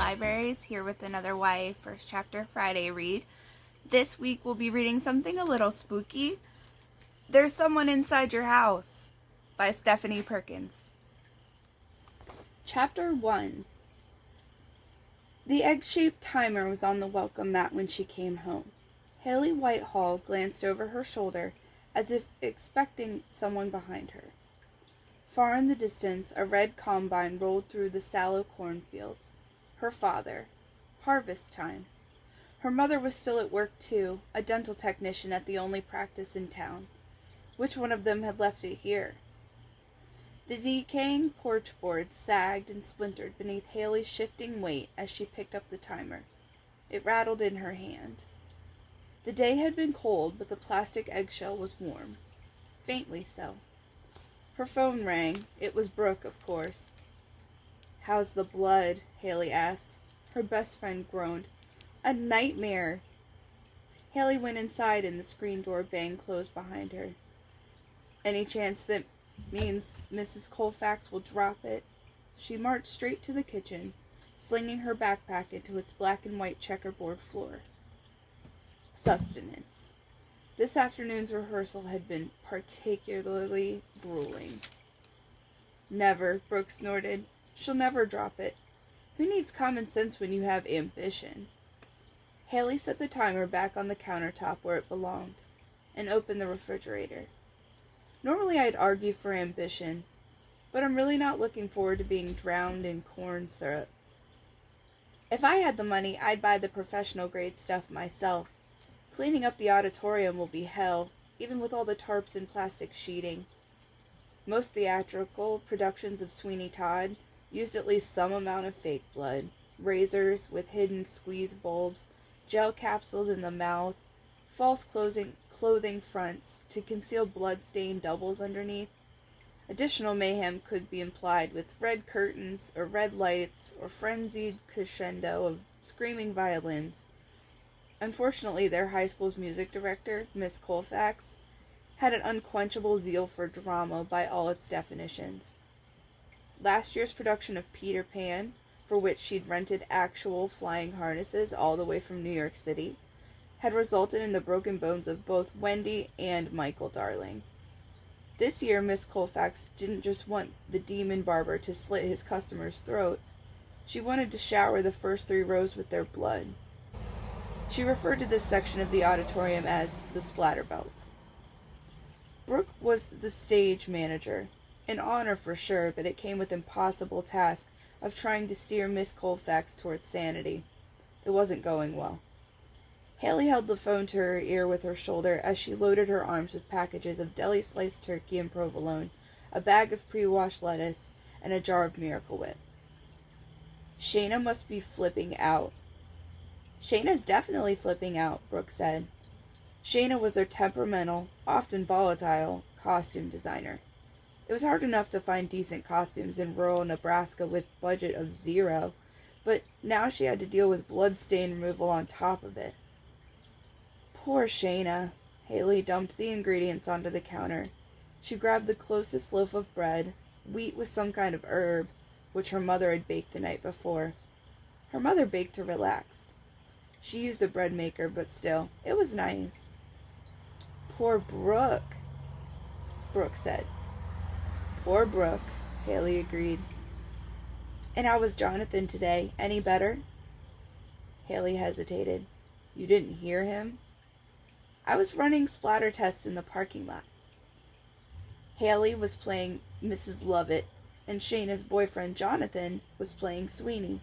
Libraries, here with another YA First Chapter Friday read. This week we'll be reading something a little spooky. There's Someone Inside Your House by Stephanie Perkins. Chapter 1. The egg-shaped timer was on the welcome mat when she came home. Hayley Whitehall glanced over her shoulder as if expecting someone behind her. Far in the distance, a red combine rolled through the sallow cornfields. Her father. Harvest time. Her mother was still at work too, a dental technician at the only practice in town. Which one of them had left it here? The decaying porch boards sagged and splintered beneath Hayley's shifting weight as she picked up the timer. It rattled in her hand. The day had been cold, but the plastic eggshell was warm. Faintly so. Her phone rang. It was Brooke, of course. "How's the blood?" Hayley asked. Her best friend groaned. "A nightmare." Hayley went inside and the screen door banged closed behind her. "Any chance that means Mrs. Colfax will drop it?" She marched straight to the kitchen, slinging her backpack into its black and white checkerboard floor. Sustenance. This afternoon's rehearsal had been particularly grueling. "Never," Brooke snorted. "She'll never drop it. Who needs common sense when you have ambition?" Hayley set the timer back on the countertop where it belonged, and opened the refrigerator. Normally I'd argue for ambition, but I'm really not looking forward to being drowned in corn syrup. If I had the money, I'd buy the professional grade stuff myself. Cleaning up the auditorium will be hell, even with all the tarps and plastic sheeting. Most theatrical productions of Sweeney Todd used at least some amount of fake blood. Razors with hidden squeeze bulbs, gel capsules in the mouth, false clothing fronts to conceal blood-stained doubles underneath. Additional mayhem could be implied with red curtains or red lights or frenzied crescendo of screaming violins. Unfortunately, their high school's music director, Miss Colfax, had an unquenchable zeal for drama by all its definitions. Last year's production of Peter Pan, for which she'd rented actual flying harnesses all the way from New York City, had resulted in the broken bones of both Wendy and Michael Darling. This year, Miss Colfax didn't just want the demon barber to slit his customers' throats. She wanted to shower the first 3 rows with their blood. She referred to this section of the auditorium as the splatter belt. Brooke was the stage manager. An honor for sure, but it came with the impossible task of trying to steer Miss Colfax towards sanity. It wasn't going well. Hayley held the phone to her ear with her shoulder as she loaded her arms with packages of deli-sliced turkey and provolone, a bag of pre-washed lettuce, and a jar of Miracle Whip. "Shayna must be flipping out." "Shayna's definitely flipping out," Brooke said. Shayna was their temperamental, often volatile, costume designer. It was hard enough to find decent costumes in rural Nebraska with budget of 0, but now she had to deal with blood stain removal on top of it. Poor Shayna. Hayley dumped the ingredients onto the counter. She grabbed the closest loaf of bread, wheat with some kind of herb, which her mother had baked the night before. Her mother baked her relaxed. She used a bread maker, but still, it was nice. "Poor Brooke," Brooke said. "Poor Brooke," Hayley agreed. "And how was Jonathan today? Any better?" Hayley hesitated. "You didn't hear him?" "I was running splatter tests in the parking lot." Hayley was playing Mrs. Lovett, and Shayna's boyfriend Jonathan was playing Sweeney,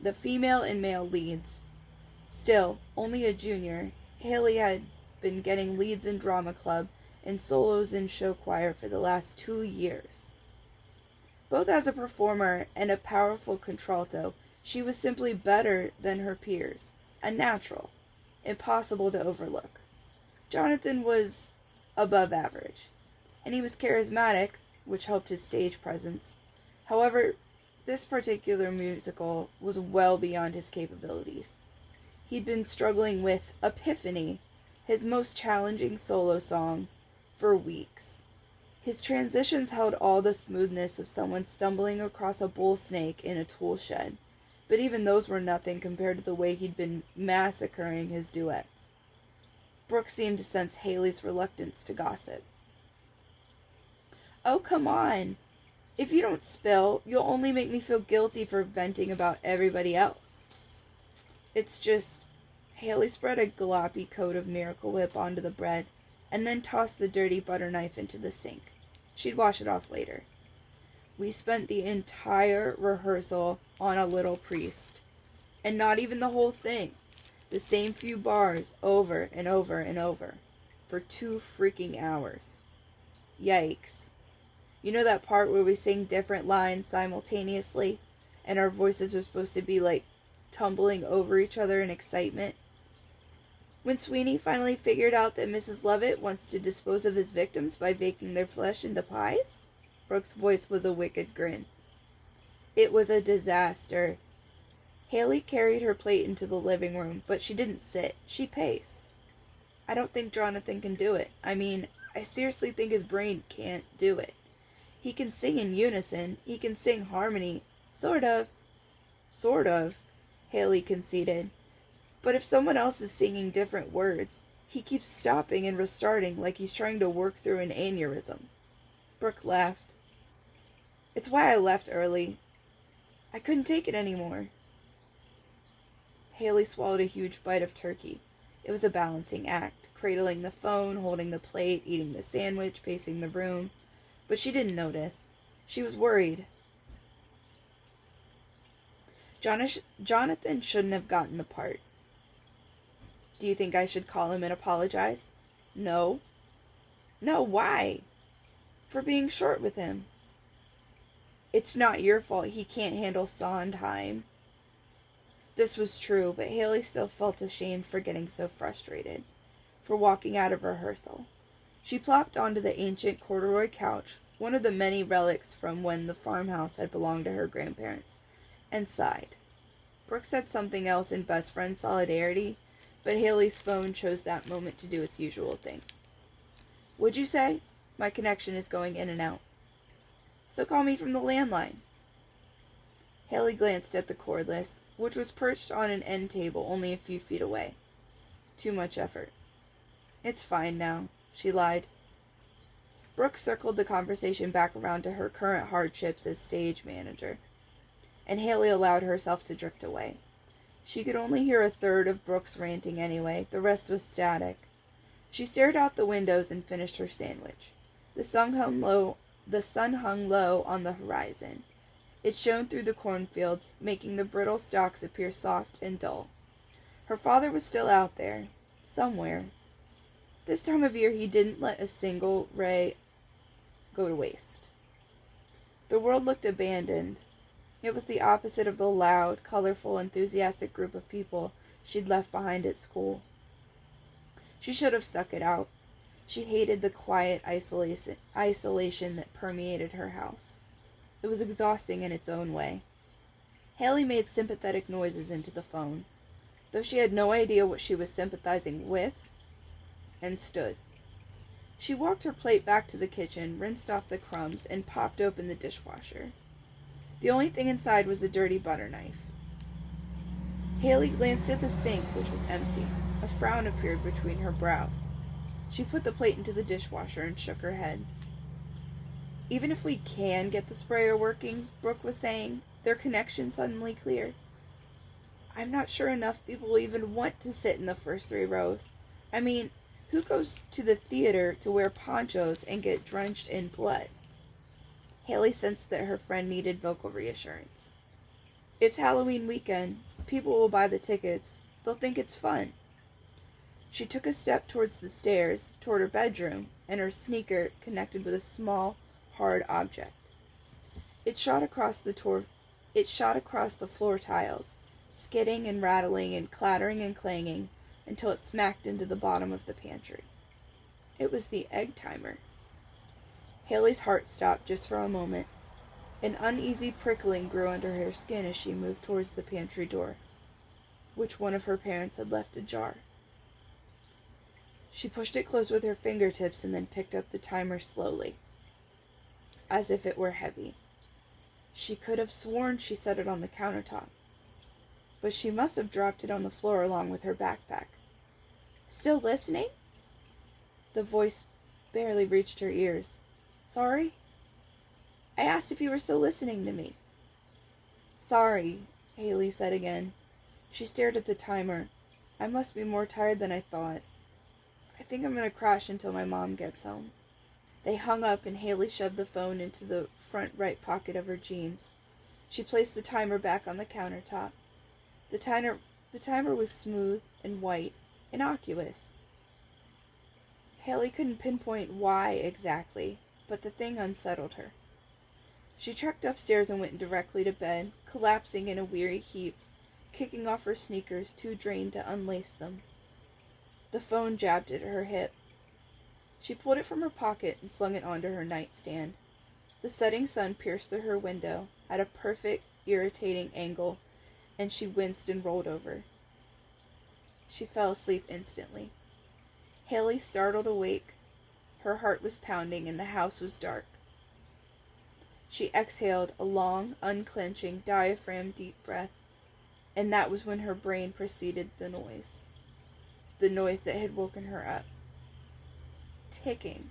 the female and male leads. Still, only a junior, Hayley had been getting leads in drama club and solos in show choir for the last 2 years. Both as a performer and a powerful contralto, she was simply better than her peers, a natural, impossible to overlook. Jonathan was above average, and he was charismatic, which helped his stage presence. However, this particular musical was well beyond his capabilities. He'd been struggling with Epiphany, his most challenging solo song, for weeks. His transitions held all the smoothness of someone stumbling across a bull snake in a tool shed, but even those were nothing compared to the way he'd been massacring his duets. Brooke seemed to sense Hayley's reluctance to gossip. "Oh, come on. If you don't spill, you'll only make me feel guilty for venting about everybody else." "It's just..." Hayley spread a gloppy coat of Miracle Whip onto the bread, and then tossed the dirty butter knife into the sink. She'd wash it off later. "We spent the entire rehearsal on a little priest. And not even the whole thing. The same few bars over and over and over. For 2 freaking hours. Yikes. You know that part where we sing different lines simultaneously, and our voices are supposed to be like tumbling over each other in excitement? When Sweeney finally figured out that Mrs. Lovett wants to dispose of his victims by baking their flesh into pies?" Brooke's voice was a wicked grin. "It was a disaster." Hayley carried her plate into the living room, but she didn't sit. She paced. "I don't think Jonathan can do it. I mean, I seriously think his brain can't do it. He can sing in unison. He can sing harmony. Sort of." "Sort of," Hayley conceded. "But if someone else is singing different words, he keeps stopping and restarting like he's trying to work through an aneurysm." Brooke laughed. "It's why I left early. I couldn't take it anymore." Hayley swallowed a huge bite of turkey. It was a balancing act, cradling the phone, holding the plate, eating the sandwich, pacing the room. But she didn't notice. She was worried. Jonathan shouldn't have gotten the part. "Do you think I should call him and apologize?" "No." "No, why?" "For being short with him." "It's not your fault he can't handle Sondheim." This was true, but Hayley still felt ashamed for getting so frustrated, for walking out of rehearsal. She plopped onto the ancient corduroy couch, one of the many relics from when the farmhouse had belonged to her grandparents, and sighed. Brooke said something else in best friend solidarity, but Hayley's phone chose that moment to do its usual thing. "What'd you say? My connection is going in and out." "So call me from the landline." Hayley glanced at the cordless, which was perched on an end table only a few feet away. Too much effort. "It's fine now," she lied. Brooke circled the conversation back around to her current hardships as stage manager, and Hayley allowed herself to drift away. She could only hear a third of Brooke's ranting anyway, the rest was static. She stared out the windows and finished her sandwich. The sun hung low on the horizon. It shone through the cornfields, making the brittle stalks appear soft and dull. Her father was still out there, somewhere. This time of year he didn't let a single ray go to waste. The world looked abandoned. It was the opposite of the loud, colorful, enthusiastic group of people she'd left behind at school. She should have stuck it out. She hated the quiet isolation that permeated her house. It was exhausting in its own way. Hayley made sympathetic noises into the phone, though she had no idea what she was sympathizing with, and stood. She walked her plate back to the kitchen, rinsed off the crumbs, and popped open the dishwasher. The only thing inside was a dirty butter knife. Hayley glanced at the sink, which was empty. A frown appeared between her brows. She put the plate into the dishwasher and shook her head. "Even if we can get the sprayer working," Brooke was saying, their connection suddenly clear, "I'm not sure enough people will even want to sit in the first 3 rows. I mean, who goes to the theater to wear ponchos and get drenched in blood?" Hayley sensed that her friend needed vocal reassurance. "It's Halloween weekend. People will buy the tickets. They'll think it's fun." She took a step towards the stairs, toward her bedroom, and her sneaker connected with a small, hard object. It shot across the floor tiles, skidding and rattling and clattering and clanging until it smacked into the bottom of the pantry. It was the egg timer. Hayley's heart stopped just for a moment. An uneasy prickling grew under her skin as she moved towards the pantry door, which one of her parents had left ajar. She pushed it close with her fingertips and then picked up the timer slowly, as if it were heavy. She could have sworn she set it on the countertop. but she must have dropped it on the floor along with her backpack. Still listening? The voice barely reached her ears. Sorry? I asked if you were still listening to me. Sorry, Hayley said again. She stared at the timer. I must be more tired than I thought. I think I'm going to crash until my mom gets home. They hung up and Hayley shoved the phone into the front right pocket of her jeans. She placed the timer back on the countertop. The timer was smooth and white, innocuous. Hayley couldn't pinpoint why exactly, but the thing unsettled her. She trekked upstairs and went directly to bed, collapsing in a weary heap, kicking off her sneakers, too drained to unlace them. The phone jabbed at her hip. She pulled it from her pocket and slung it onto her nightstand. The setting sun pierced through her window at a perfect, irritating angle, and she winced and rolled over. She fell asleep instantly. Hayley startled awake. Her heart was pounding and the house was dark. She exhaled a long, unclenching, diaphragm deep breath, and that was when her brain preceded the noise that had woken her up. Ticking.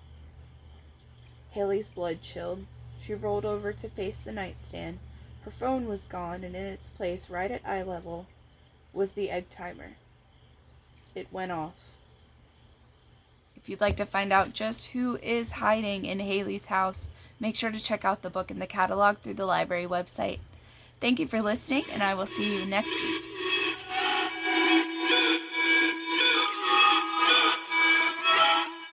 Hayley's blood chilled. She rolled over to face the nightstand. Her phone was gone, and in its place, right at eye level, was the egg timer. It went off. If you'd like to find out just who is hiding in Hayley's house, make sure to check out the book in the catalog through the library website. Thank you for listening, and I will see you next week.